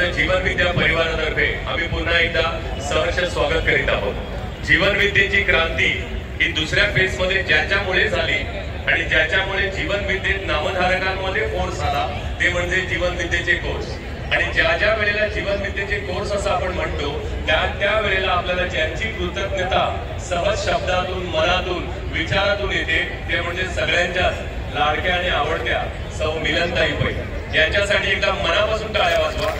त्यांचं जीवन विद्या परिवारातर्फे आम्ही पुन्हा एकदा सहर्ष स्वागत करीत आहोत। जीवन विद्येची क्रांती ही दुसऱ्या फेज मध्ये ज्याच्यामुळे झाली आणि ज्याच्यामुळे जीवन विद्येत नामधारकांमध्ये फोर्स आला ते म्हणजे जीवन विद्येचे कोर्स। आणि ज्या वेळेला जीवन विद्येचे कोर्स असं आपण म्हणतो त्या वेळेला आपल्याला ज्यांची कृतज्ञता सहज शब्दातून मनातून विचारातून येते ते म्हणजे सगळ्यांच्या लाडक्या आणि आवडत्या सौ मिलनताई पै, ज्यांच्यासाठी एकदा मनापासून टाळ्या वाजवा।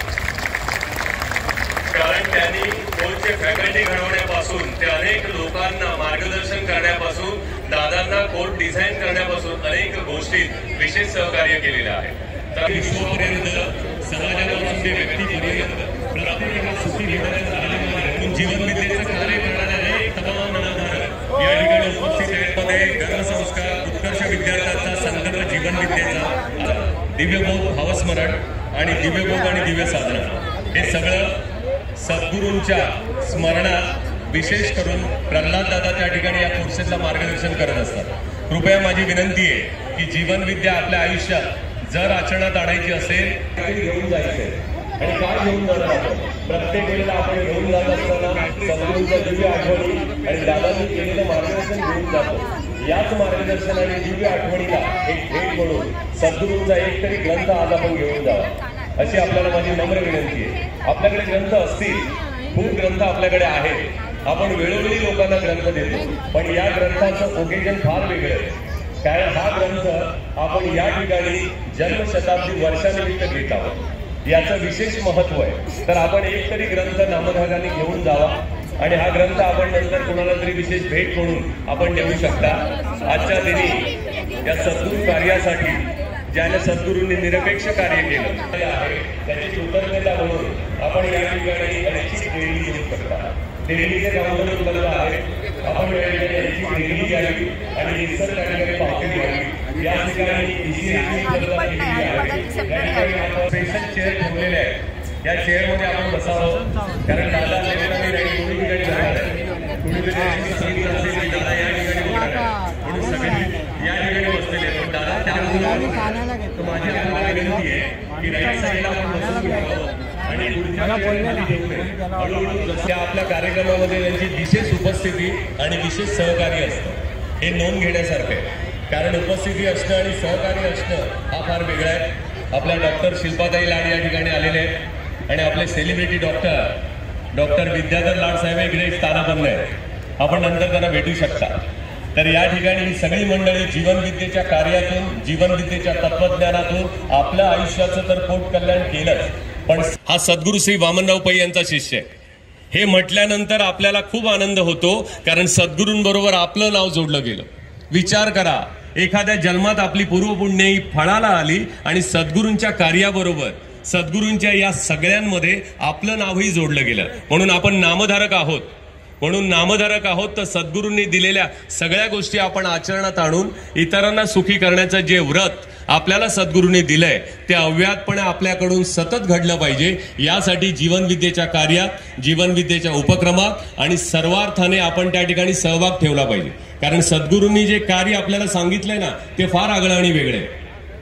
कारण त्यांनी कोर्सचे फॅकल्टी घडवण्यापासून ते अनेक लोकांना मार्गदर्शन करण्यापासून दादांना कोर्स डिझाईन करण्यापासून अनेक गोष्टीत विशेष सहकार्य केलेलं आहे। तर विश्वापर्यंत समाजापासून ते व्यक्तीपर्यंत प्रत्येकाला सुखी घेण्याचं जीवन विद्येचं कार्य करणारे तमाम नामधारक या ठिकाणी उपस्थित आहेत। धर्मसंस्कार उत्कर्ष विद्यार्थ्यांचा संदर्भ जीवन विद्येचा दिव्यबोध भावस्मरण आणि दिव्यबोध आणि दिव्य साधना हे सगळं सद्गुरूंच्या स्मरणात विशेष करून प्रल्हाद दादा त्या ठिकाणी या कोर्सेसला मार्गदर्शन करत असतात। कृपया माझी विनंती आहे की जीवन विद्या आपल्या आयुष्यात जर आचरणात आणायची असेल तर घेऊन जायचंय। आणि काय घेऊन जाणार आपण प्रत्येक वेळेला आपण घेऊन जात असताना सद्गुरूंच्या दिव्य आठवणी आणि दादांनी केलेलं मार्गदर्शन घेऊन जातो। याच मार्गदर्शन आणि दिव्य आठवणीला एक भेट म्हणून सद्गुरूंचा एक तरी ग्रंथ आज आपण घेऊन जावा अशी आपल्याला माझी नम्र विनंती आहे। आपल्याकडे ग्रंथ असतील, खूप ग्रंथ आपल्याकडे आहेत, आपण वेळोवेळी लोकांना ग्रंथ देतो, पण या ग्रंथाचं ओकेजन फार वेगळं आहे। कारण हा ग्रंथ आपण या ठिकाणी जन्मशताब्दी वर्षानिमित्त घेत आहोत, याचं विशेष महत्व आहे। तर आपण एक तरी ग्रंथ नामधारकांनी घेऊन जावा आणि हा ग्रंथ आपण नंतर कोणाला तरी विशेष भेट म्हणून आपण देऊ शकता। आजच्या दिनी या सद्गुरू कार्यासाठी ज्याने सद्गुरूंनी निरपेक्ष कार्य केलं आहे त्याची कृतज्ञता म्हणून आपण या ठिकाणी अनेक देणी देऊ शकता। देणीचे काउंटर उपलब्ध आहे, आपण या ठिकाणी देणी द्यावी आणि इतर ठिकाणी पावती द्यावी। या ठिकाणी स्पेशल चेअर ठेवलेले आहेत, या चेअरमध्ये आपण बसावं कारण दादा कोणी ठिकाणी जाणार आहे, कुणीतरी संगीत असेल दादा या ठिकाणी बघणार आहे म्हणून सगळे या ठिकाणी बसलेले आहेत। पण दादा त्या माझी आपल्याला विनंती आहे की राईट साईडला आपण बसून घ्यावं आणि हळूहळू आपल्या कार्यक्रमामध्ये त्यांची विशेष उपस्थिती आणि विशेष सहकार्य असतं हे नोंद घेण्यासारखं आहे। कारण उपस्थिती असणं आणि सहकार्य असणं हा फार वेगळा आहे। आपल्या डॉक्टर शिल्पाताई लाड या ठिकाणी आलेले आहेत आणि आपले सेलिब्रिटी डॉक्टर विद्याधर लाड साहेब इकडे स्थानापन्न आहेत, आपण नंतर त्यांना भेटू शकता। तर या ठिकाणी ही सगळी मंडळी जीवन विद्येच्या कार्यातून जीवन विद्येच्या तत्वज्ञानातून आपल्या आयुष्याचं तर पोट कल्याण केलंच, पण हा सद्गुरू श्री वामनराव पै यांचा शिष्य आहे हे म्हटल्यानंतर आपल्याला खूप आनंद होतो कारण सद्गुरूंबरोबर आपलं नाव जोडलं गेलं। विचार करा, एखाद्या जन्मात आपली पूर्वपुण्यही फळाला आली आणि सद्गुरूंच्या कार्याबरोबर सद्गुरूंच्या या सगळ्यांमध्ये आपलं नावही जोडलं गेलं। म्हणून आपण नामधारक आहोत तर सद्गुरूंनी दिलेल्या सगळ्या गोष्टी आपण आचरणात आणून इतरांना सुखी करण्याचं जे व्रत आपल्याला सद्गुरूंनी दिलंय ते अव्याहतपणे आपल्याकडून सतत घडलं पाहिजे। यासाठी जीवन विद्येच्या कार्यात जीवन विद्येच्या उपक्रमात आणि सर्वार्थाने आपण त्या ठिकाणी सहभाग ठेवला पाहिजे। कारण सद्गुरूंनी जे कार्य आपल्याला सांगितलंय ना ते फार आगळं आणि वेगळं आहे।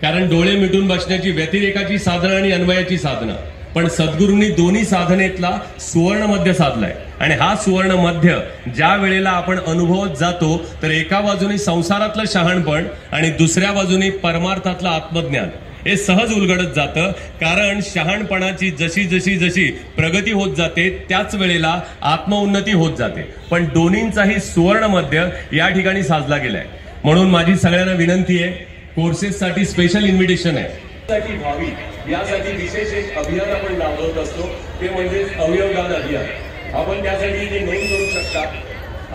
कारण डोळे मिटून बसण्याची व्यतिरेकाची साधना आणि अन्वयाची साधना, पण सद्गुरूंनी दोन्ही साधनेतला सुवर्ण मध्य साधलाय आणि हा सुवर्ण मध्य ज्या वेळेला आपण अनुभवत जातो तर एका बाजूने संसारातलं शहाणपण आणि दुसऱ्या बाजूने परमार्थातलं आत्मज्ञान हे सहज उलगडत जातं। कारण शहाणपणाची जशी जशी जशी प्रगती होत जाते त्याच वेळेला आत्मउन्नती होत जाते, पण दोन्हींचाही सुवर्ण मध्य या ठिकाणी साधला गेलाय। म्हणून माझी सगळ्यांना विनंती आहे, कोर्सेससाठी स्पेशल इन्व्हिटेशन आहे व्हावी यासाठी विशेष एक अभियान आपण राबवत असतो, ते म्हणजे अवयवदान अभियान। आपण त्यासाठी जी नोंद करू शकता,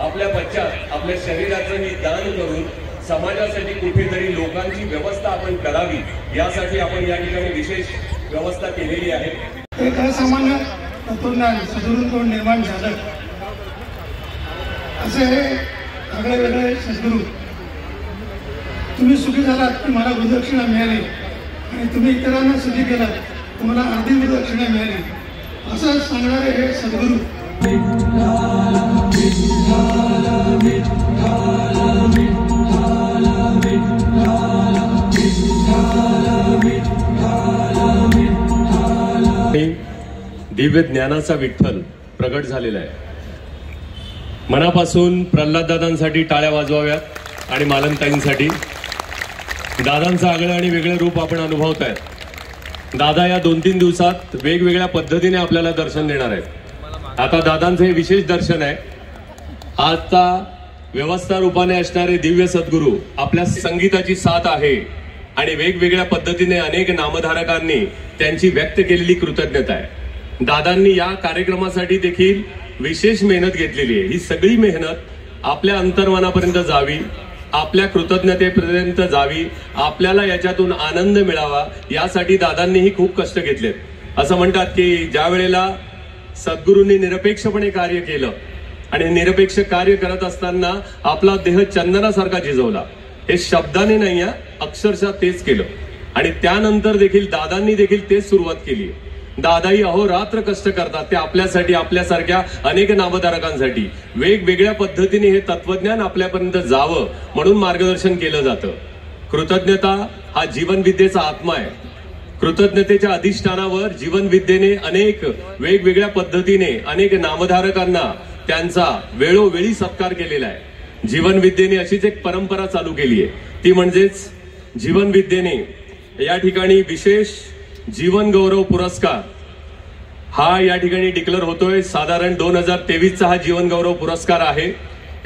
आपल्या पश्चात आपल्या शरीराचं मी दान करून समाजासाठी कुठेतरी लोकांची व्यवस्था आपण करावी यासाठी आपण या ठिकाणी विशेष व्यवस्था केलेली आहे। एक असामान्य तत्वज्ञान सद्गुरूंकडून निर्माण झालं असे हे सगळे वेगळे सद्गुरू। तुम्ही सुखी झालात तुम्हाला गुरुदक्षिणा मिळाली आणि तुम्ही इतरांना सुखी केलात तुम्हाला अर्धी गुरुदक्षिणा मिळाली असं सांगणारे हे सद्गुरू। दिव्य ज्ञानाचा विठ्ठल प्रगट झालेला आहे. मनापासून प्रल्हाद दादांसाठी टाळ्या वाजवाव्यात आणि मालनताईंसाठी. दादांचं आगळं आणि वेगळं रूप आपण अनुभवताय. दादा या 2-3 दिवसात वेगवेगळ्या पद्धतीने आपल्याला दर्शन देणार आहेत. आता दादांचं हे विशेष दर्शन आहे. आता व्यवस्था रूपाने असणारे दिव्य सद्गुरू आपल्या संगीताची साथ आहे आणि वेगवेगळ्या पद्धतीने अनेक नामधारकांनी त्यांची व्यक्त केलेली कृतज्ञता आहे. दादांनी या कार्यक्रमासाठी देखील विशेष मेहनत घेतलेली आहे. ही सगळी मेहनत आपल्या अंतर्मनापर्यंत जावी, आपल्या कृतज्ञतेपर्यंत जावी, आपल्याला याच्यातून आनंद मिळावा, यासाठी दादांनीही खूप कष्ट घेतलेत. असं म्हणतात की ज्या वेळेला सद्गुरूंनी निरपेक्षपणे कार्य केलं आणि निरपेक्ष कार्य करत असताना आपला देह चंदनासारखा झिजवला. हे शब्दाने नाही, अक्षरशः तेच केलं. आणि त्यानंतर देखील दादांनी देखील तेच सुरुवात केली. दादाही अहोरात्र कष्ट करतात, ते आपल्यासाठी, आपल्यासारख्या अनेक नामधारकांसाठी वेगवेगळ्या पद्धतीने हे तत्वज्ञान आपल्यापर्यंत जावं म्हणून मार्गदर्शन केलं जातं. कृतज्ञता हा जीवनविद्येचा आत्मा आहे. कृतज्ञतेच्या अधिष्ठानावर जीवनविद्येने अनेक वेगवेगळ्या पद्धतीने अनेक नामधारकांना त्यांचा वेळोवेळी सत्कार केलेला आहे. जीवनविद्येने अशीच एक परंपरा चालू केली आहे. ती म्हणजेच जीवनविद्येने या ठिकाणी विशेष जीवन गौरव पुरस्कार हा या ठिकाणी डिक्लेअर होतोय. साधारण 2023चा हा जीवन गौरव पुरस्कार आहे.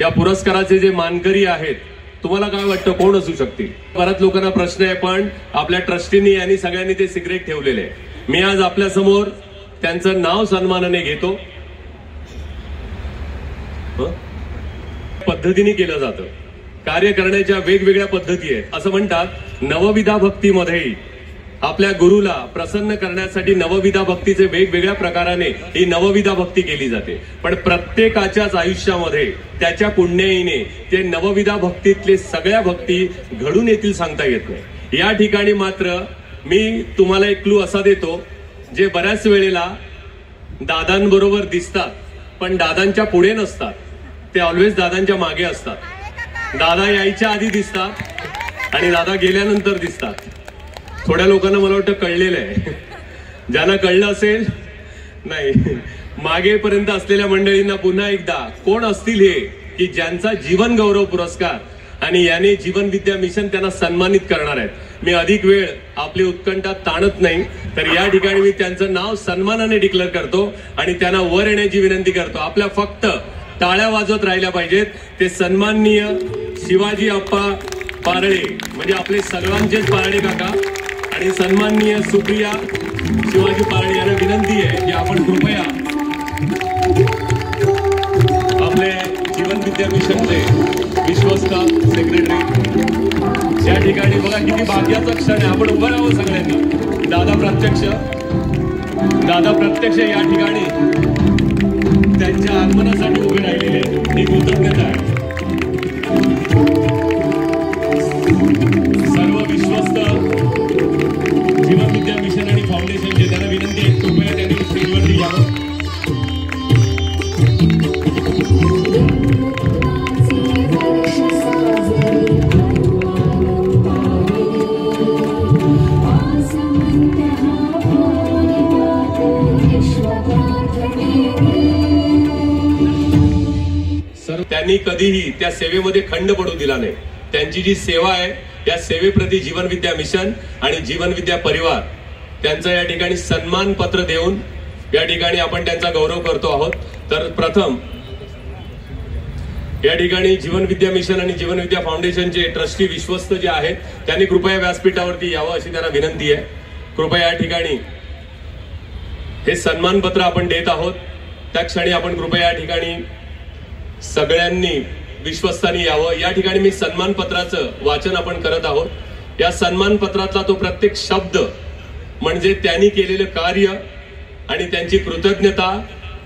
या पुरस्काराचे जे मानकरी आहेत, तुम्हाला काय वाटतं कोण असू शकतील? बऱ्याच लोकांना प्रश्न आहे, पण आपल्या ट्रस्टींनी आणि सगळ्यांनी ते सिक्रेट ठेवलेले आहे. मी आज आपल्या समोर त्यांचं नाव सन्मानाने घेतो. पद्धतीने केलं जातं. कार्य करण्याच्या वेगवेगळ्या पद्धती आहेत. असं म्हणतात नवविधा भक्तीमध्ये आपल्या गुरुला प्रसन्न करण्यासाठी नवविधा भक्तीचे वेगवेगळ्या प्रकाराने ही नवविधा भक्ती केली जाते. पण प्रत्येकाच्याच आयुष्यामध्ये त्याच्या पुण्याईने ते नवविधा भक्तीतले सगळ्या भक्ती घडून येतील सांगता येत नाही. या ठिकाणी मात्र मी तुम्हाला एक क्लू असा देतो, जे बऱ्याच वेळेला दादांबरोबर दिसतात पण दादांच्या पुढे नसतात, ते ऑलवेज दादांच्या मागे असतात. दादा यायच्या आधी दिसतात आणि दादा गेल्यानंतर दिसतात. थोड्या लोकांना मला वाटतं कळलेलं आहे. ज्यांना कळलं असेल, नाही, मागेपर्यंत असलेल्या मंडळींना पुन्हा एकदा कोण असतील हे की ज्यांचा जीवन गौरव पुरस्कार आणि याने जीवन विद्या मिशन त्यांना सन्मानित करणार आहेत. मी अधिक वेळ आपली उत्कंठा ताणत नाही, तर या ठिकाणी मी त्यांचं नाव सन्मानाने डिक्लेअर करतो आणि त्यांना वर येण्याची विनंती करतो. आपल्या फक्त टाळ्या वाजवत राहिल्या पाहिजेत. ते सन्माननीय शिवाजी अप्पा पारळे, म्हणजे आपले सर्वांचेच पारळे काका, आणि सन्माननीय सुप्रिया शिवाजी पारळे यांना विनंती आहे की आपण कृपया आपले जीवन विद्या मिशनचे विश्वस्त सेक्रेटरी या ठिकाणी, बघा किती भाग्याचा क्षण आहे. आपण उभं राहावं सगळ्यांनी. दादा प्रत्यक्ष या ठिकाणी त्यांच्या आगमनासाठी उभे राहिलेले, ही कृतज्ञता आहे. सर्व विश्वस्त जीवन विद्या मिशन आणि फाउंडेशनचे त्यांना विनंती आहे, कृपया त्यांनी स्टेजवरती यावं. सर, त्यांनी कधीही त्या सेवेमध्ये खंड पडू दिला नाही. त्यांची जी सेवा आहे, या सेवेप्रती जीवन विद्या मिशन आणि जीवन विद्या परिवार त्यांचं या ठिकाणी सन्मान पत्र देऊन या ठिकाणी आपण त्यांचा गौरव करतो आहोत. तर प्रथम या ठिकाणी जीवन विद्या मिशन आणि जीवन विद्या फाउंडेशनचे ट्रस्टी विश्वस्त जे आहेत त्यांनी कृपया व्यासपीठावरती यावं अशी त्यांना विनंती आहे. कृपया या ठिकाणी हे सन्मान पत्र आपण देत आहोत. त्या क्षणी आपण कृपया या ठिकाणी सगळ्यांनी विश्वस्तांनी यावं. या ठिकाणी मी सन्मान पत्राचं वाचन आपण करत आहोत. या सन्मान पत्रातला तो प्रत्येक शब्द म्हणजे त्यांनी केलेलं कार्य आणि त्यांची कृतज्ञता,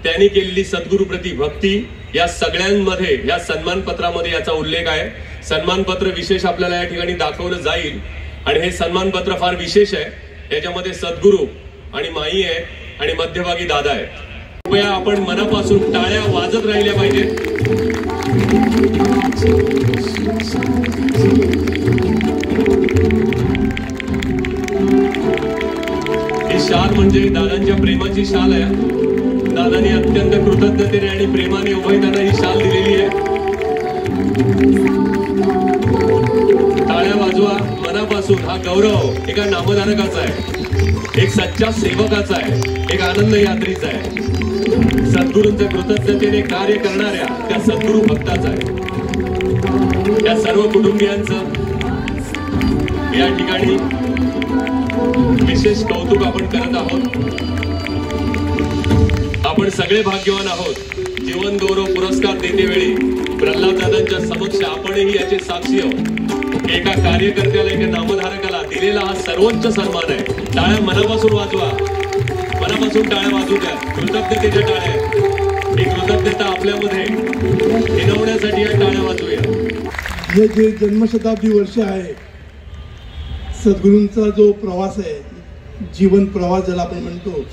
त्यांनी केलेली सद्गुरूप्रती भक्ती, या सगळ्यांमध्ये या सन्मान पत्रामध्ये याचा उल्लेख आहे. सन्मान पत्र विशेष आपल्याला या ठिकाणी दाखवलं जाईल आणि हे सन्मान पत्र फार विशेष आहे. याच्यामध्ये सद्गुरू आणि माई आहे आणि मध्यभागी दादा आहे. कृपया आपण मनापासून टाळ्या वाजत राहिल्या पाहिजेत. ही शाल म्हणजे दादांच्या प्रेमाची शाल आहे। दादांनी अत्यंत कृतज्ञतेने आणि प्रेमाने उभयतांना ही शाल दिलेली आहे। टाळ्या वाजवा मनापासून। हा गौरव एका नामधारकाचा आहे, एक सच्चा सेवकाचा आहे, एक आनंद यात्रीचा आहे, सद्गुरूंच्या कृतज्ञतेने कार्य करणाऱ्या त्या सद्गुरू भक्ताचा आहे। त्या सर्व कुटुंबियांचं या ठिकाणी विशेष कौतुक आपण करत आहोत। आपण सगळे भाग्यवान आहोत। जीवन गौरव पुरस्कार देतेवेळी प्रल्हाद दादांच्या समक्ष आपणही याचे साक्षी आहोत। एका कार्यकर्त्याला, एका नामधारकाला दिलेला हा सर्वोच्च सन्मान आहे। टाळ्या मनापासून वाजवा, मनापासून टाळ्या वाजू द्या, कृतज्ञतेच्या टाळ्या। ही कृतज्ञता आपल्यामध्ये हिनवण्यासाठी या टाळ्या वाजूया। हे जे जन्मशताब्दी वर्ष आहे, सद्गुरूंचा जो प्रवास आहे, जीवन प्रवास ज्याला आपण म्हणतो,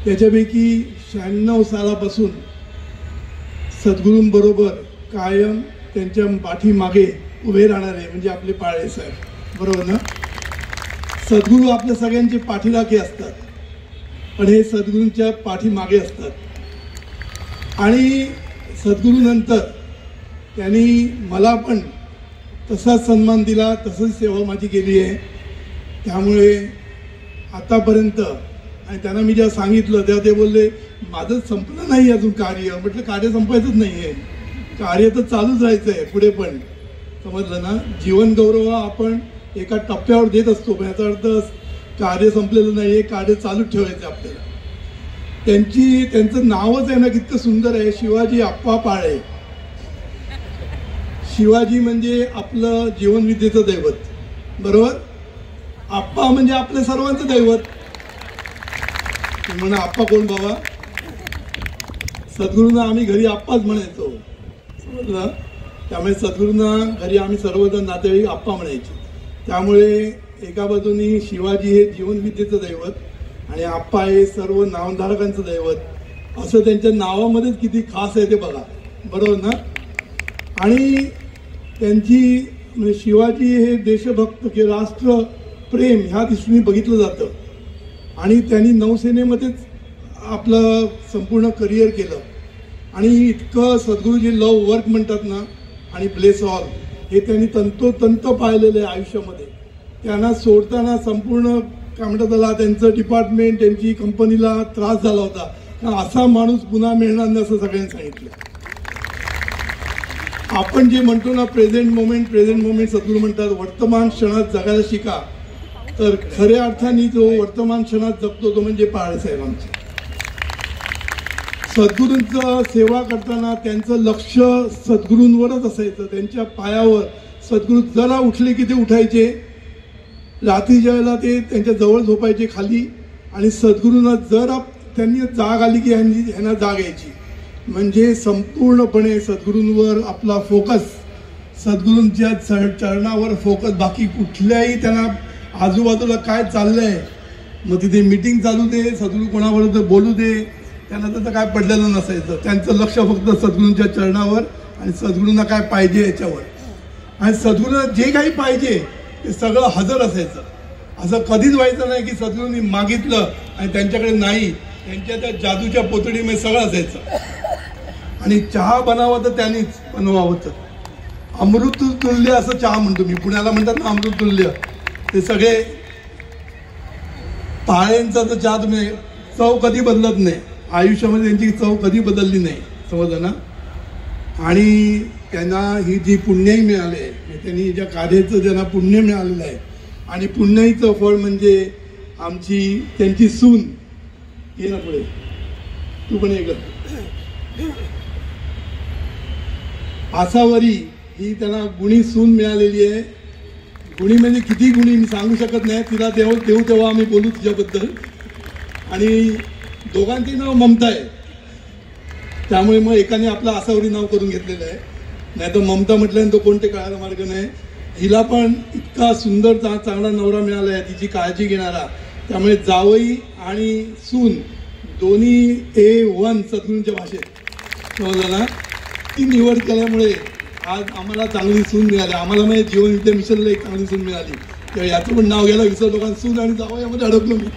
त्याच्यापैकी 96 सालापासून सद्गुरूंबरोबर कायम त्यांच्या पाठीमागे उभे राहणारे म्हणजे आपले पाळे साहेब, बरोबर ना? सद्गुरू आपल्या सगळ्यांचे पाठीराखे असतात, पण हे सद्गुरूंच्या पाठीमागे असतात। आणि सद्गुरूनंतर त्यांनी मला पण तसाच सन्मान दिला, तसंच सेवा माझी केली आहे। त्यामुळे आतापर्यंत, आणि त्यांना मी जेव्हा सांगितलं तेव्हा ते बोलले माझं संपलं नाही अजून कार्य। म्हटलं कार्य संपायचंच नाही आहे, कार्य तर चालूच राहायचं आहे पुढे पण, समजलं ना? जीवन गौरव आपण एका टप्प्यावर देत असतो, पण याचा अर्थ कार्य संपलेलं नाही आहे, कार्य चालूच ठेवायचं आपल्याला। त्यांचं नावच आहे ना कितकं सुंदर आहे, शिवाजी आप्पा पाळे। शिवाजी म्हणजे आपलं जीवनविद्येचं दैवत, बरोबर? आप्पा म्हणजे आपल्या सर्वांचं दैवत। म्हणा आप्पा कोण बाबा? सद्गुरूंना आम्ही घरी आप्पाच म्हणायचो, समजलं? त्यामुळे सद्गुरूंना घरी आम्ही सर्वजण नातेवाईक आप्पा म्हणायचे। त्यामुळे एका बाजूनी शिवाजी हे जीवनविद्येचं दैवत आणि आप्पा हे सर्व नामधारकांचं दैवत, असं त्यांच्या नावामध्येच किती खास आहे ते बघा, बरोबर ना? आणि त्यांची म्हणजे शिवाजी हे देशभक्त की राष्ट्रप्रेम ह्या दृष्टीने बघितलं जातं। आणि त्यांनी नौसेनेमध्येच आपलं संपूर्ण करिअर केलं आणि इतकं सद्गुरूजी लव वर्क म्हणतात ना, आणि ब्लेस ऑल हे त्यांनी तंतोतंत पाहिलेलं आहे आयुष्यामध्ये। त्यांना सोडताना संपूर्ण काय म्हणतात त्याला, त्यांचं डिपार्टमेंट, त्यांची कंपनीला त्रास झाला होता, कारण असा माणूस पुन्हा मिळणार नाही असं सगळ्यांनी सांगितलं। आपण जे म्हणतो ना प्रेझेंट मोमेंट, सद्गुरू म्हणतात वर्तमान क्षणात जगायला शिका, तर खऱ्या अर्थाने जो वर्तमान क्षणात जगतो तो म्हणजे पाळे साहेब आमचे। सद्गुरूंचं सेवा करताना त्यांचं लक्ष सद्गुरूंवरच असायचं, त्यांच्या पायावर। सद्गुरू जरा उठले की ते उठायचे, रात्रीच्या वेळेला ते त्यांच्या जवळ झोपायचे खाली, आणि सद्गुरूंना जरा त्यांनी जाग आली की ह्यांना जाग यायची। म्हणजे संपूर्णपणे सद्गुरूंवर आपला फोकस, सद्गुरूंच्या चरणावर फोकस, बाकी कुठल्याही त्यांना आजूबाजूला काय चाललंय, मग तिथे मीटिंग चालू दे, सद्गुरू कोणाबरोबर बोलू दे, त्यांना त्याचं काय पडलेलं नसायचं। त्यांचं लक्ष फक्त सद्गुरूंच्या चरणावर आणि सद्गुरूंना काय पाहिजे याच्यावर, आणि सद्गुरूंना जे काही पाहिजे ते सगळं हजर असायचं। असं कधीच व्हायचं नाही की सद्गुरूंनी मागितलं आणि त्यांच्याकडे नाही, त्यांच्या त्या जादूच्या पोतडीमध्ये सगळं असायचं। आणि चहा बनावा तर त्यांनीच बनवावं होतं, अमृत तुल्य असं चहा म्हणतो मी, पुण्याला म्हणतात ना अमृत तुल्य, ते सगळे पाळ्यांचा तर चहा तुम्ही चव कधी बदलत नाही, आयुष्यामध्ये त्यांची चव कधी बदलली नाही, समजलं ना? आणि त्यांना ही जी पुण्याई मिळाली आहे, त्यांनी ज्या कार्याचं ज्यांना पुण्य मिळालेलं आहे, आणि पुण्याईचं फळ म्हणजे आमची त्यांची सून, ये ना पुढे तू पण एक आसावरी, ही त्यांना गुणी सून मिळालेली आहे। गुणी म्हणजे किती गुणी मी सांगू शकत नाही, तिला देऊ तेव्हा आम्ही बोलू तिच्याबद्दल। आणि दोघांचे नाव ममता आहे, त्यामुळे मग एकाने आपलं आसावरी नाव करून घेतलेलं आहे, नाही तर ममता म्हटल्यानंतर तो कोणते कळायला मार्ग नाही। हिला पण इतका सुंदर चांगला नवरा मिळाला आहे, तिची काळजी घेणारा, त्यामुळे जावई आणि सून दोन्ही A1 सद्गुरूंच्या भाषेत, समजलं ना? ती निवड केल्यामुळे आज आम्हाला चांगली सून मिळाली, आम्हाला म्हणजे जीवनविद्या मिशनला एक चांगली सून मिळाली। तेव्हा याचं पण नाव घ्यायला विसरलो, कारण सून आणि जावई यामध्ये अडकलो मी।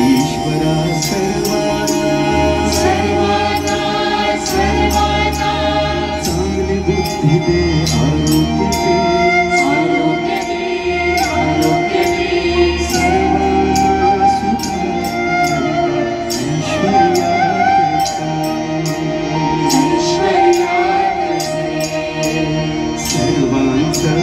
ईश्वरा सर्वाना चांगली बुद्धी दे, आरोग्य दे, सर्वांना सुख ऐश्वर्यात सर्वांचं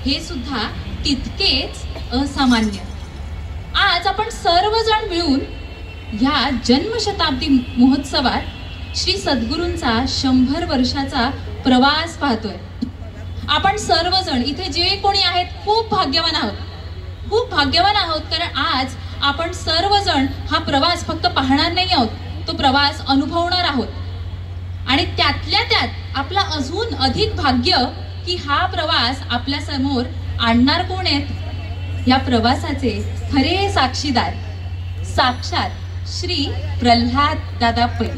हे सुद्धा तितकेच असामान्य. आज आपण सर्वजण मिळून ह्या जन्मशताब्दी महोत्सवात श्री सद्गुरूंचा 100 वर्षाचा प्रवास पाहतोय. आपण सर्वजण इथे जे कोणी आहेत खूप भाग्यवान आहोत, कारण आज आपण सर्वजण हा प्रवास फक्त पाहणार नाही आहोत, तो प्रवास अनुभवणार आहोत. आणि त्यातल्या त्यात आपला अजून अधिक भाग्य की हा प्रवास आपल्या समोर आणणार कोण आहेत. या प्रवासाचे खरे साक्षीदार साक्षात श्री प्रल्हाद दादा पै.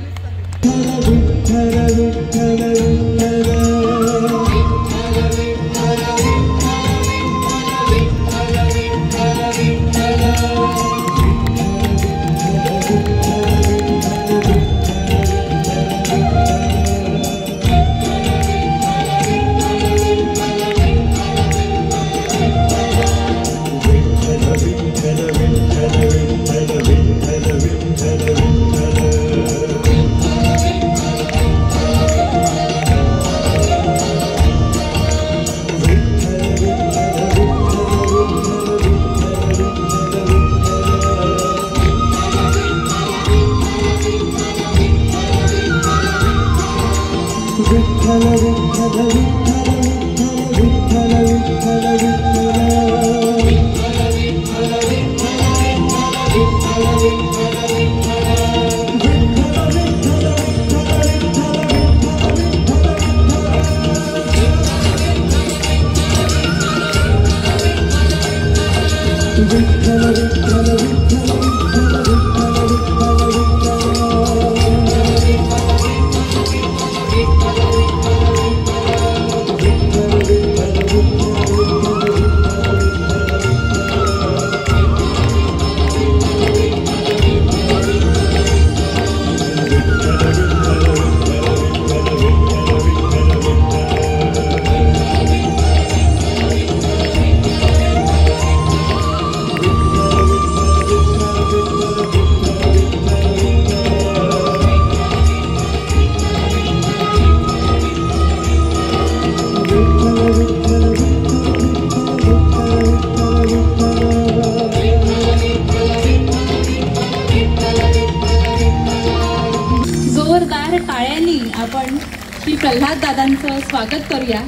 आपण श्री प्रल्हाद दादांचं स्वागत करूया.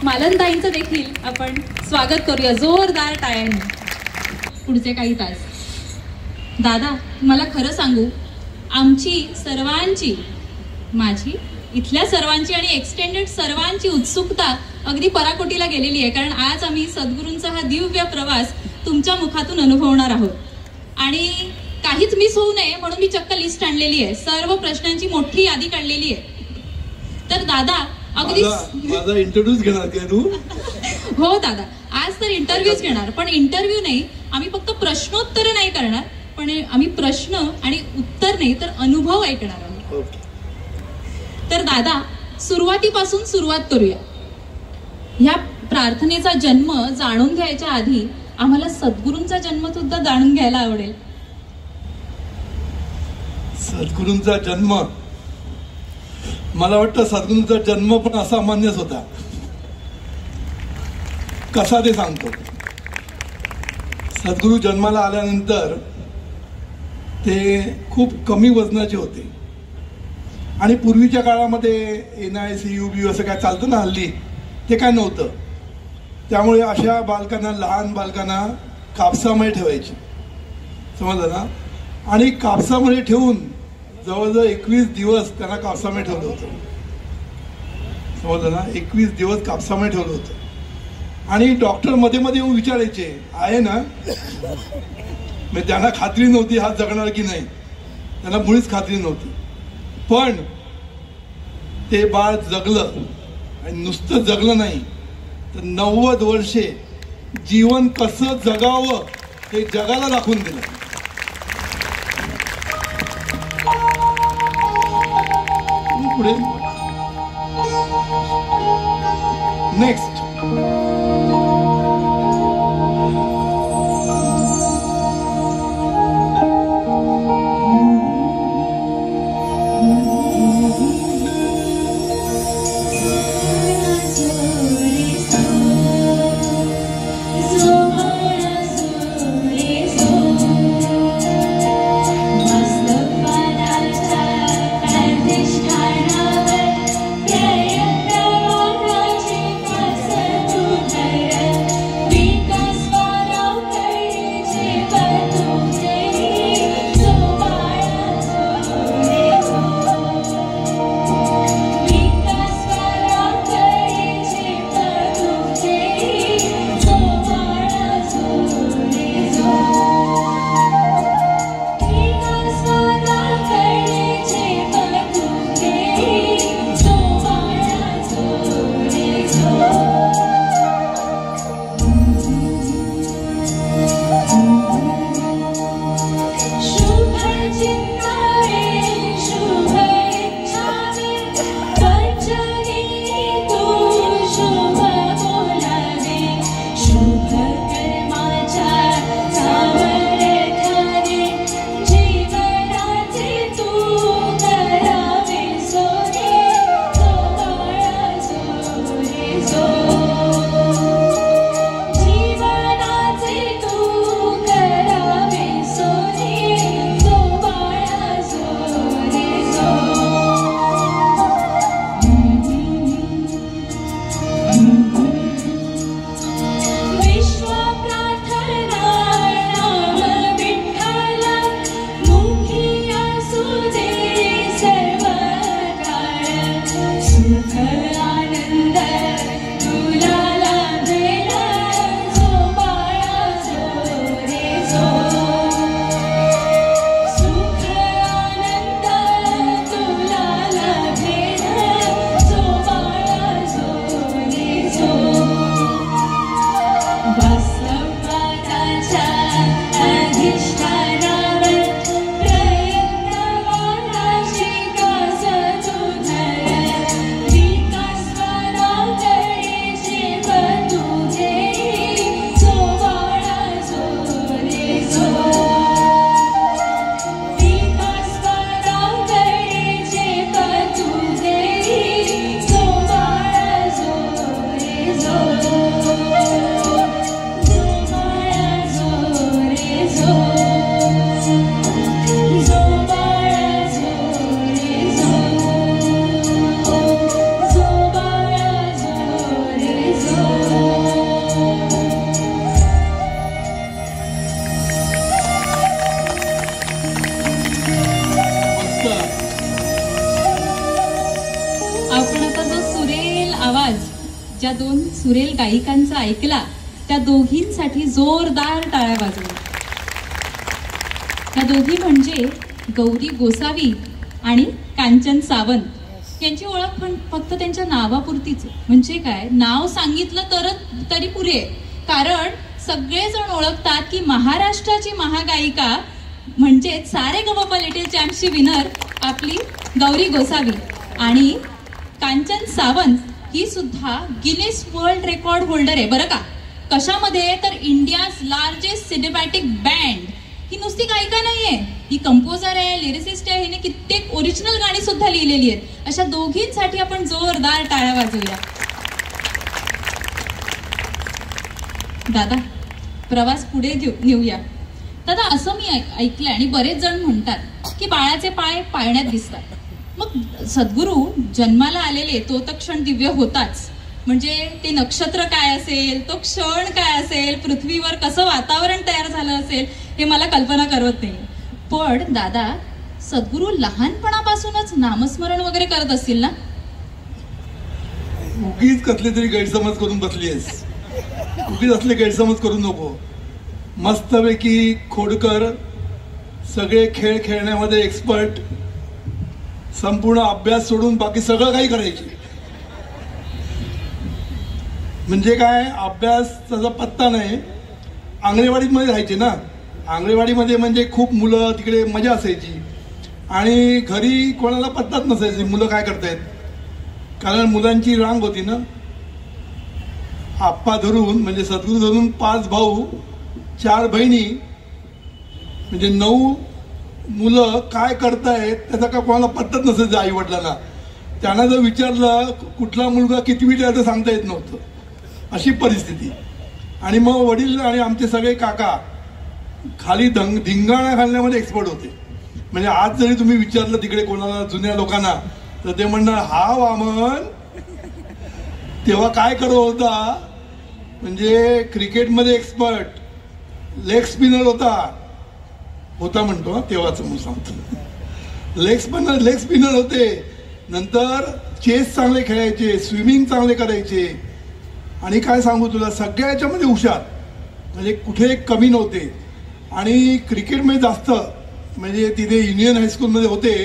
मालनताईंचं देखील आपण स्वागत करूया जोरदार टाळ्यांनी. पुढचे काही तास दादा, मला खरं सांगू, आमची सर्वांची, माझी, इथल्या सर्वांची आणि एक्सटेंडेड सर्वांची उत्सुकता अगदी पराकोटीला गेलेली आहे. कारण आज आम्ही सद्गुरूंचा हा दिव्य प्रवास तुमच्या मुखातून अनुभवणार आहोत. आणि काहीच मिस होऊ नये म्हणून मी चक्क लिस्ट आणलेली आहे, सर्व प्रश्नांची मोठी यादी काढलेली आहे. तर दादा अगदी माझा इंटरव्ह्यूज घेणार का तू? हो दादा, आज तर इंटरव्ह्यूज घेणार, पण इंटरव्ह्यू नाही, आम्ही फक्त प्रश्नोत्तर नाही करणार, पण आम्ही प्रश्न आणि उत्तर नाही तर अनुभव ऐकणार आहोत. तर दादा, सुरुवातीपासून सुरुवात करूया. ह्या प्रार्थनेचा जन्म जाणून घ्यायच्या आधी आम्हाला सद्गुरूंचा जन्म सुद्धा जाणून घ्यायला आवडेल. सद्गुरूंचा जन्म, मला वाटतं सद्गुरूंचा जन्म पण असामान्यच होता. कसा ते सांगतो. सद्गुरू जन्माला आल्यानंतर ते खूप कमी वजनाचे होते आणि पूर्वीच्या काळामध्ये NICU असं काय चालतं ना हल्ली, ते काय नव्हतं. त्यामुळे अशा बालकांना, लहान बालकांना कापसामध्ये ठेवायचे, समजलं ना. आणि कापसामध्ये ठेवून जवळजवळ 21 दिवस त्यांना कापसामध्ये ठेवलं होतं, समजलं ना. 21 दिवस कापसामध्ये ठेवलं होतं. आणि डॉक्टर मध्ये मध्ये येऊन विचारायचे, आहे ना. म्हणजे त्यांना खात्री नव्हती हा जगणार की नाही, त्यांना मुळीच खात्री नव्हती. पण ते बाळ जगलं. आणि नुसतं जगलं नाही तर 90 वर्षे जीवन कसं जगावं हे जगाला दाखवून दिलं. पुढे नेक्स्ट. ज्या दोन सुरेल गायिकांचा ऐकला त्या दोघींसाठी जोरदार टाळ्या वाजवा. त्या दोघी म्हणजे गौरी गोसावी आणि कांचन सावंत. यांची ओळख पण फक्त त्यांच्या नावापुरतीच. म्हणजे काय, नाव सांगितलं तरी पुरे, कारण सगळेजण ओळखतात की महाराष्ट्राची महागायिका म्हणजे सारेगमप लिटिल चॅम्प्सची विनर आपली गौरी गोसावी. आणि कांचन सावंत ही सुद्धा गिनीस वर्ल्ड रेकॉर्ड होल्डर आहे बरं का. कशामध्ये तर इंडियाज लार्जेस्ट सिनेमॅटिक बँड ही नुसती गायिका नाहीये, ही कंपोजर आहे, लिरिसिस्ट आहे, हिने कित्येक ओरिजिनल गाणी सुद्धा लिहिलेली आहेत. अशा दोघींसाठी आपण जोरदार टाळ्या वाजवूया. दादा, प्रवास पुढे नेऊया. दादा, असं मी ऐकलंय आणि बरेच जण म्हणतात की बाळाचे पाय पाळण्यात दिसतात. मग सद्गुरू जन्माला आलेले तो तर क्षण दिव्य होताच, म्हणजे ते नक्षत्र काय असेल, तो क्षण काय असेल, पृथ्वीवर कसं वातावरण तयार झालं असेल हे मला कल्पना करत नाही. पण दादा, सद्गुरू लहानपणापासूनच नामस्मरण वगैरे करत असतील ना? उगीच कसले तरी गैरसमज करून बसली आहेस. उगीच असले गैरसमज करू नको. मस्तपैकी खोडकर, सगळे खेळ खेळण्यामध्ये एक्सपर्ट, संपूर्ण अभ्यास सोडून बाकी सगळं काही करायचे. म्हणजे काय, अभ्यासाचा पत्ता नाही. आंगणेवाडीमध्ये राहायचे ना, आंगणेवाडीमध्ये म्हणजे खूप मुलं, तिकडे मजा असायची आणि घरी कोणाला पत्ताच नसायची मुलं काय करतायत, कारण मुलांची रांग होती ना. आप्पा धरून म्हणजे सद्गुरू धरून 5 भाऊ 4 बहिणी, म्हणजे 9 मुलं काय करतायत त्याचा का कोणाला पत्ताच नसायचं आई वडिलांना. त्यांना जर विचारलं कुठला मुलगा कितवीत आहे तर सांगता येत नव्हतं, अशी परिस्थिती. आणि मग वडील आणि आमचे सगळे काका खाली धिंगाणा घालण्यामध्ये एक्सपर्ट होते. म्हणजे आज जरी तुम्ही विचारलं तिकडे कोणाला जुन्या लोकांना तर ते म्हणणार, हा वामन तेव्हा काय करत होता, म्हणजे क्रिकेटमध्ये एक्सपर्ट, लेग स्पिनर होता म्हणतो तेव्हाच म्हणून सांगतो. लेग स्पिनर होते. नंतर चेस चांगले खेळायचे, स्विमिंग चांगले करायचे आणि काय सांगू तुला, सगळ्या याच्यामध्ये हुशार, म्हणजे कुठे कमी नव्हते. आणि क्रिकेटमध्ये जास्त, म्हणजे तिथे युनियन हायस्कूलमध्ये होते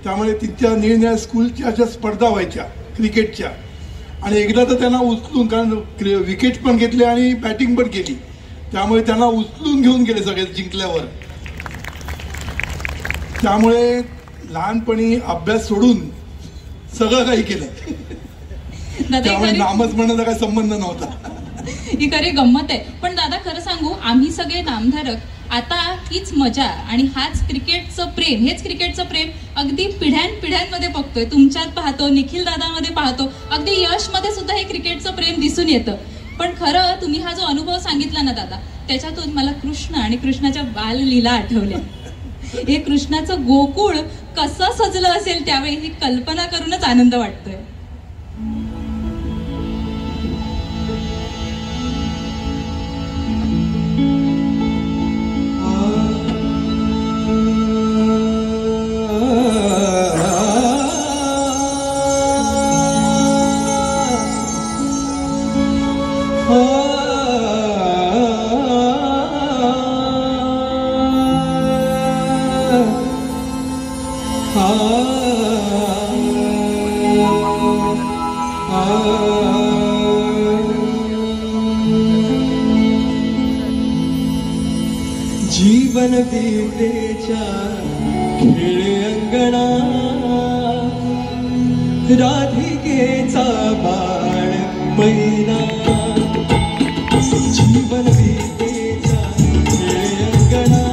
त्यामुळे तिच्या निरनिराळ्या स्कूलच्या अशा स्पर्धा व्हायच्या क्रिकेटच्या. आणि एकदा तर त्यांना उचलून, कारण विकेट पण घेतले आणि बॅटिंग पण केली, त्यामुळे त्यांना उचलून घेऊन गेले सगळे जिंकल्यावर. त्यामुळे लहानपणी अभ्यास सोडून सगळं काही केलं. त्यामुळे नामच म्हणण्याचा काही संबंध नव्हता. ही खरी गंमत आहे. पण दादा, खरं सांगू, आम्ही सगळे नामधारक आता हीच मजा आणि हेच क्रिकेटचं प्रेम अगदी पिढ्यांमध्ये बघतोय. तुमच्यात पाहतो, निखिल दादामध्ये पाहतो, अगदी यशमध्ये सुद्धा हे क्रिकेटचं प्रेम दिसून येतं. पण खरं तुम्ही हा जो अनुभव सांगितला ना दादा, त्याच्यातून मला कृष्ण आणि कृष्णाच्या बाललीला आठवल्या. हे कृष्णाचं गोकुळ कसं सजलं असेल त्यावेळी ही कल्पना करूनच आनंद वाटतोय. जीवन बीतेच्या खेळे अंगणा, राधिकेचा बाळ महिना. जीवन बीतेच्या खेळे अंगणा,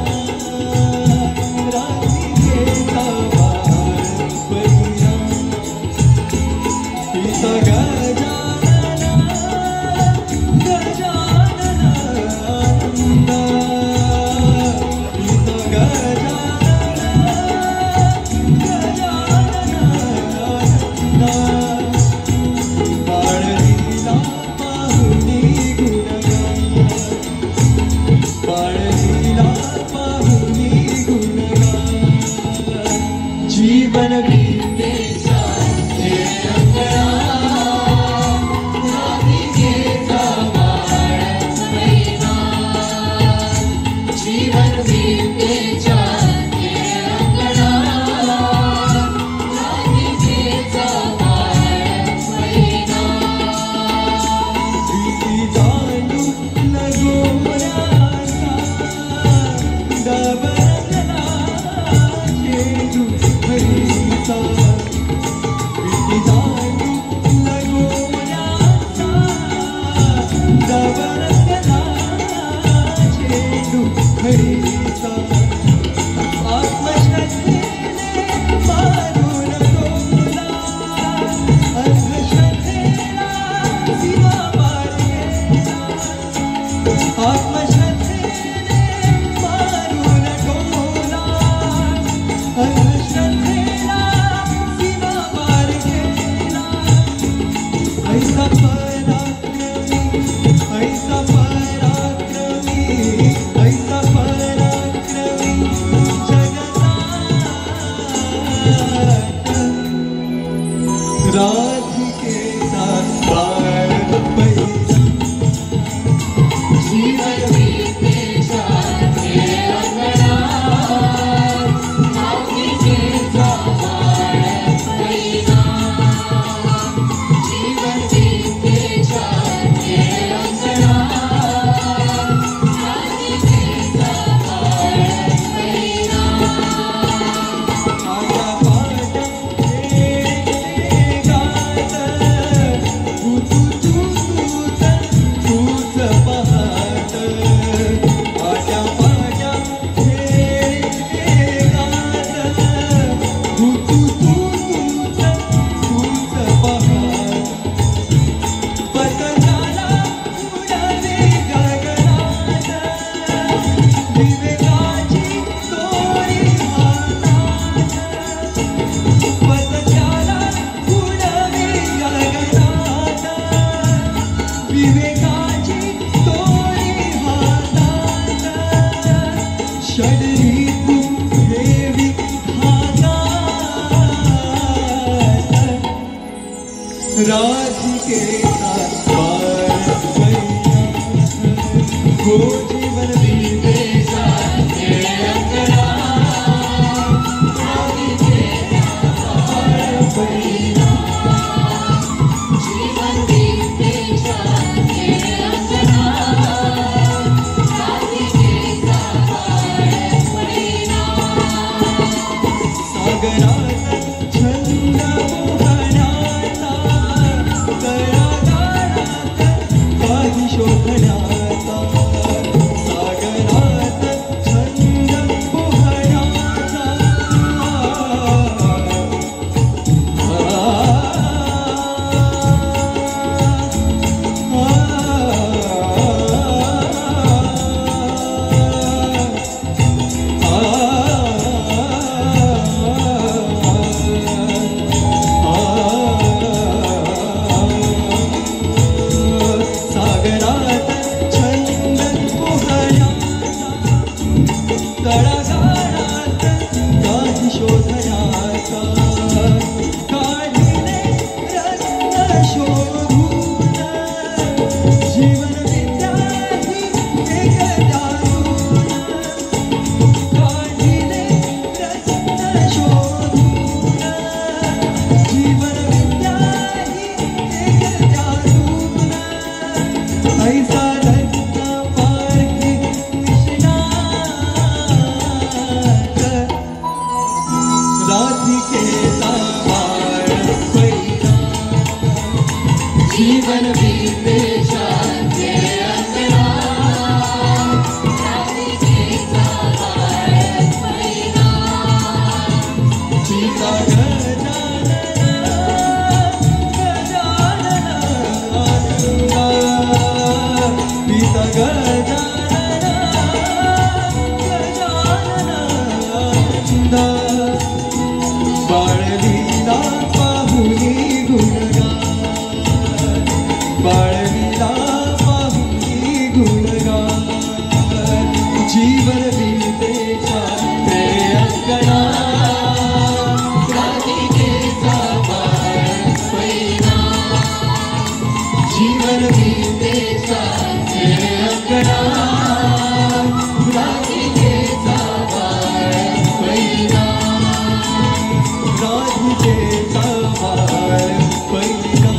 राधिकेचा बाळ महिना. तिचा गजानना बाळलीला राधिकेचा बाळ पहिला हो जीवन बीतेचा अंगणा राधिकेचा बाळ पहिला जीवन बीतेचा अंगणा राधिकेचा बाळ पहिला सागरात छंद मोहनाचा तळागाळात काही शोधण्याचा सागरात छंद मोहनाचा सागरात छंद पोहण्याचा तळागाळात काही शोधण्याचा काढिले रत्न शोधून जीवन विद्याही एकदारून काढिले रत्न शोधून जीवन विद्याही एकदारून ऐसा रत्न पारखी निष्णात राधिकेचा बाळ पहिला जीवन बीतेच्या अंगणा राधिकेचा बाळ पहिला सीता गजानन गजानन आनंदा सीता गजानन गजानन आनंदा बाळलीला पाहुनी गुणगान बाळलीला पाहुनी गुणगान जीवन बीतेच्या ते अंगणा राधिकेचा बाळ पहिला जीवन बीतेच्या ते अंगणा राधिकेचा बाळ पहिला राधिकेचा बाळ पहिला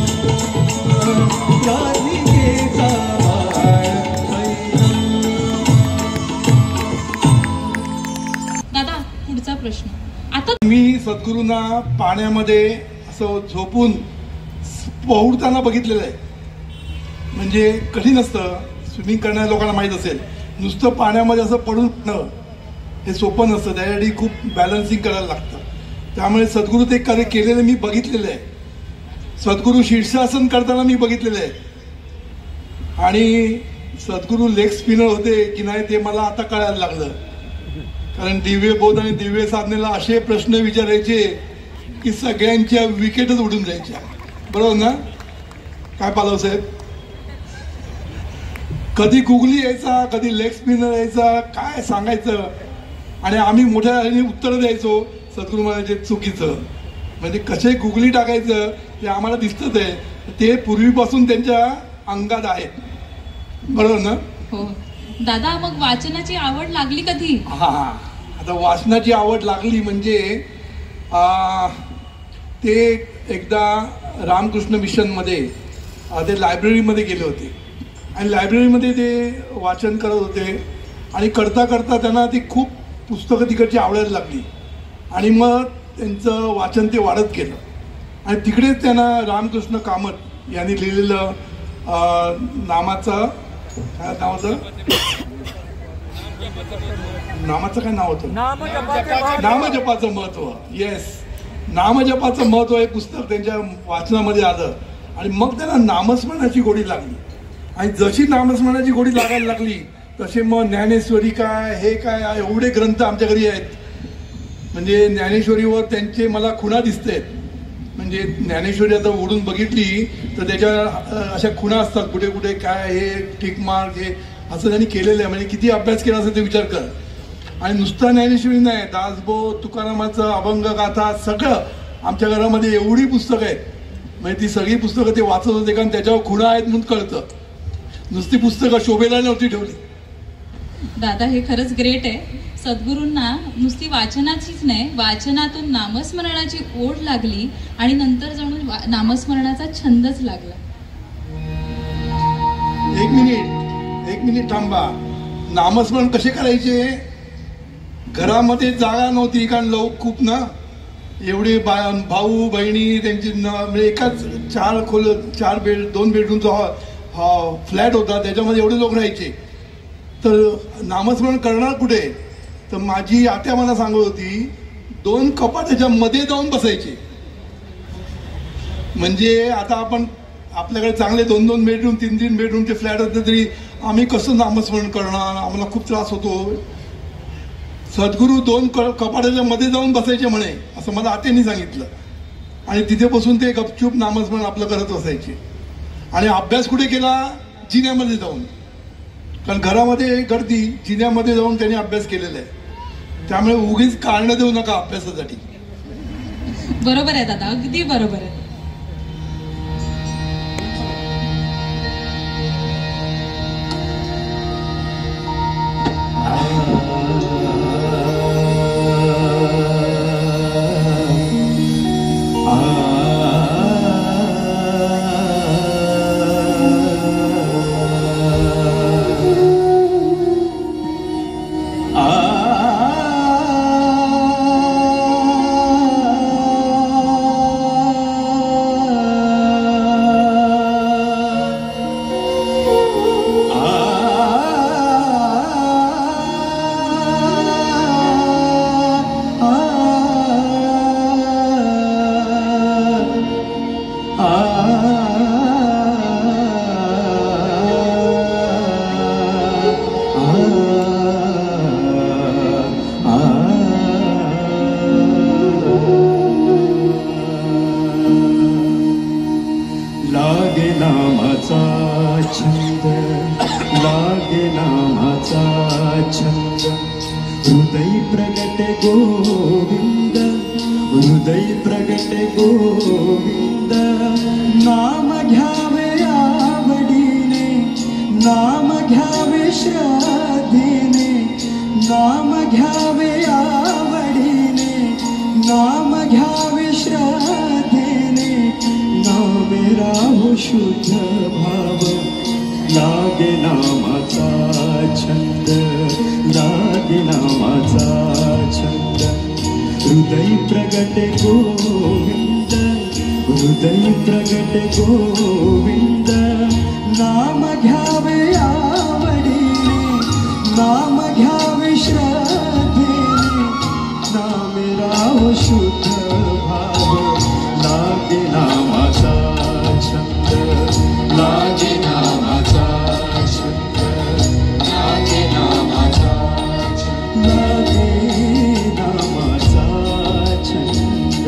राधिकेचा बाळ पहिला दादा पुढचा प्रश्न आता मी सद्गुरूंना पाण्यामध्ये असं झोपून पोहताना बघितलेलं आहे. म्हणजे कठीण असतं, स्विमिंग करणाऱ्या लोकांना माहीत असेल. नुसतं पाण्यामध्ये असं पडून हे सोपं नसतं, त्यासाठी खूप बॅलन्सिंग करायला लागतं. त्यामुळे सद्गुरू ते कार्य केलेलं मी बघितलेलं आहे. सद्गुरू शीर्षासन करताना मी बघितलेलं आहे. आणि सद्गुरू लेग स्पिनर होते की नाही ते मला आता कळायला लागलं. कारण दिव्य बोध आणि दिव्य साधनेला असे प्रश्न विचारायचे की सगळ्यांच्या विकेटच उडून जायच्या. बरोबर ना? काय पालव साहेब? कधी गुगली यायचा, कधी लेग स्पिनर यायचा, काय सांगायचं. आणि आम्ही मोठ्या उत्तर द्यायचो. सद्गुरू म्हणायचे चुकीचं. म्हणजे कसे गुगली टाकायचं ते आम्हाला दिसतं आहे. ते पूर्वीपासून त्यांच्या अंगात आहे. बरोबर ना? हो दादा, मग वाचनाची आवड लागली कधी? हा, आता वाचनाची आवड लागली म्हणजे ते एकदा रामकृष्ण मिशनमध्ये ते लायब्ररीमध्ये गेले होते. आणि लायब्ररीमध्ये ते वाचन करत होते. आणि करता करता त्यांना ती खूप पुस्तकं तिकडची आवडायला लागली. आणि मग त्यांचं वाचन ते वाढत गेलं. आणि तिकडेच त्यांना रामकृष्ण कामत यांनी लिहिलेलं नामाचं काय नाव होतं नामजपाचं महत्व. येस, नामजपाचं महत्व हे पुस्तक त्यांच्या वाचनामध्ये आलं. आणि मग त्यांना नामस्मरणाची गोडी लागली. आणि जशी नामस्मरणाची गोडी लागायला लागली तसे मग ज्ञानेश्वरी काय, हे काय, एवढे ग्रंथ आमच्या घरी आहेत. म्हणजे ज्ञानेश्वरीवर त्यांचे मला खुणा दिसते. म्हणजे ज्ञानेश्वरी आता उडून बघितली तर त्याच्या अशा खुणा असतात कुठे कुठे, काय हे टिक मार्क हे असं त्यांनी केलेलं आहे. म्हणजे किती अभ्यास केला असेल ते विचार कर. आणि नुसता ज्ञानेश्वरी नाही, दासबोध, तुकारामाचं अभंग गाथा सगळं आमच्या घरामध्ये एवढी पुस्तकं आहेत. म्हणजे ती सगळी पुस्तकं ते वाचत होते, कारण त्याच्यावर खुणा आहेत म्हणून कळतं. नुसती पुस्तकं शोभेला नव्हती ठेवली. दादा हे खरंच ग्रेट आहे. सद्गुरूंना नुसती वाचनाचीच नाही, वाचनातून नामस्मरणाची ओढ लागली आणि नंतर जणू नामस्मरणाचा छंदच लागला. एक मिनिट थांबा. नामस्मरण कसे करायचे? घरामध्ये जागा नव्हती, कारण लोक खूप ना, एवढे भाऊ बहिणी त्यांची म्हणजे एकाच 4 2 बेडरूमचा फ्लॅट होता, त्याच्यामध्ये एवढे लोक राहायचे. तर नामस्मरण करणार कुठे? तर माझी आत्या मला सांगत होती 2 कपाटाच्या मध्ये जाऊन बसायचे. म्हणजे आता आपण आपल्याकडे चांगले 2 बेडरूम 3 बेडरूमचे फ्लॅट होते, तरी आम्ही कसं नामस्मरण करणार? आम्हाला खूप त्रास होतो. सद्गुरू 2 कपाटाच्या मध्ये जाऊन बसायचे म्हणे, असं मला आत्याने सांगितलं. आणि तिथे बसून ते गपचूप नामस्मरण आपलं करत बसायचे. आणि अभ्यास कुठे केला? जिन्यामध्ये जाऊन, कारण घरामध्ये गर्दी, जिन्यामध्ये जाऊन त्यांनी अभ्यास केलेला आहे. त्यामुळे उगीच कारणं देऊ नका अभ्यासासाठी. बरोबर आहे दादा, अगदी बरोबर आहे. लागे नामाचा छंद, लागे नामाचा छंद, हृदय प्रगटे गोविंद, हृदय प्रगटे गोविंद. नाम घ्यावे आवडीने, नाम घ्यावे श्रद्धेने, नाम घ्यावे आवडीने, नाम घ्यावे श्रद्धेने. नामे राहो शुद्ध भाव, लागे नामाचा छंद, लागे नामाचा छंद. हृदय प्रगटे गोविंद, हृदय प्रगटे गोविंद. नाम घ्यावे आवडीने, नाम घ्यावे श्रद्धेने. नामे राहो शुद्ध भाव, लागे नामाचा छंद, लागे नामाचा छंद, लागे नामाचा छंद, लागे नामाचा छंद.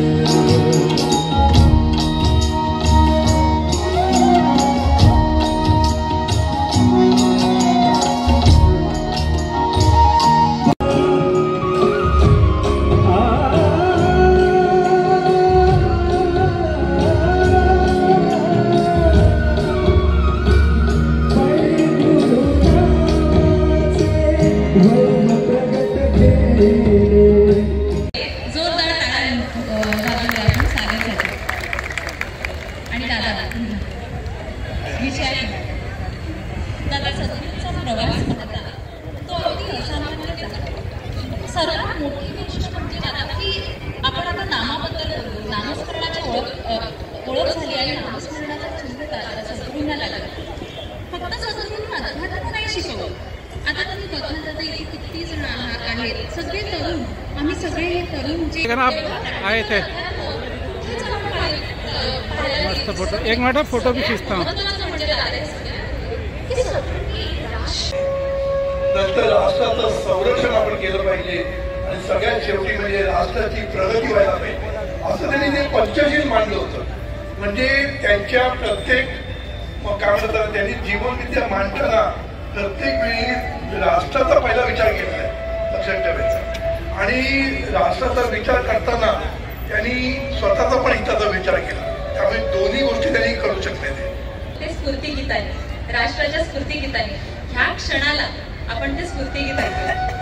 जोरदार टाळ्या वाजवल्या आपण स्वागतासाठी. आणि दादा विषय दादा सद्गुरूंचा प्रवास होता तो अगदी असामान्यच आहे. सर्वात मोठी गोष्ट म्हणजे दादा की आपण आता नामाबद्दल बोलतो, नामस्मरणाची ओळख झाली आणि नामस्मरणाचा छंद सद्गुरूंना लागला. फक्त सद्गुरूंना अध्यात्म नाही शिकवलं. आता तुम्ही बघा तर इथे किती जण आहेत, सगळे तरुण, आम्ही सगळे हे तरुण जे आहे ते मस्त फोटो, एक मिनिट फोटो भी खींचता हूँ. नंतर राष्ट्राचं संरक्षण आपण केलं पाहिजे आणि सगळ्यात शेवटी म्हणजे राष्ट्राची प्रगती व्हायला पाहिजे, असं त्यांनी ते पंचशील मांडलं होतं. म्हणजे त्यांच्या प्रत्येक काय म्हणतात त्यांनी जीवनविद्या मांडताना प्रत्येक वेळी राष्ट्राचा पहिला विचार केलाय, लक्षात ठेवायचा. आणि राष्ट्राचा विचार करताना त्यांनी स्वतःचा पण हिताचा विचार केला. त्यामुळे दोन्ही गोष्टी त्यांनी करू शकले ते स्फूर्तिगीताने, राष्ट्राच्या स्फूर्तिगीताने ह्या क्षणाला आपण ते स्फूर्तिगीत ऐकलं.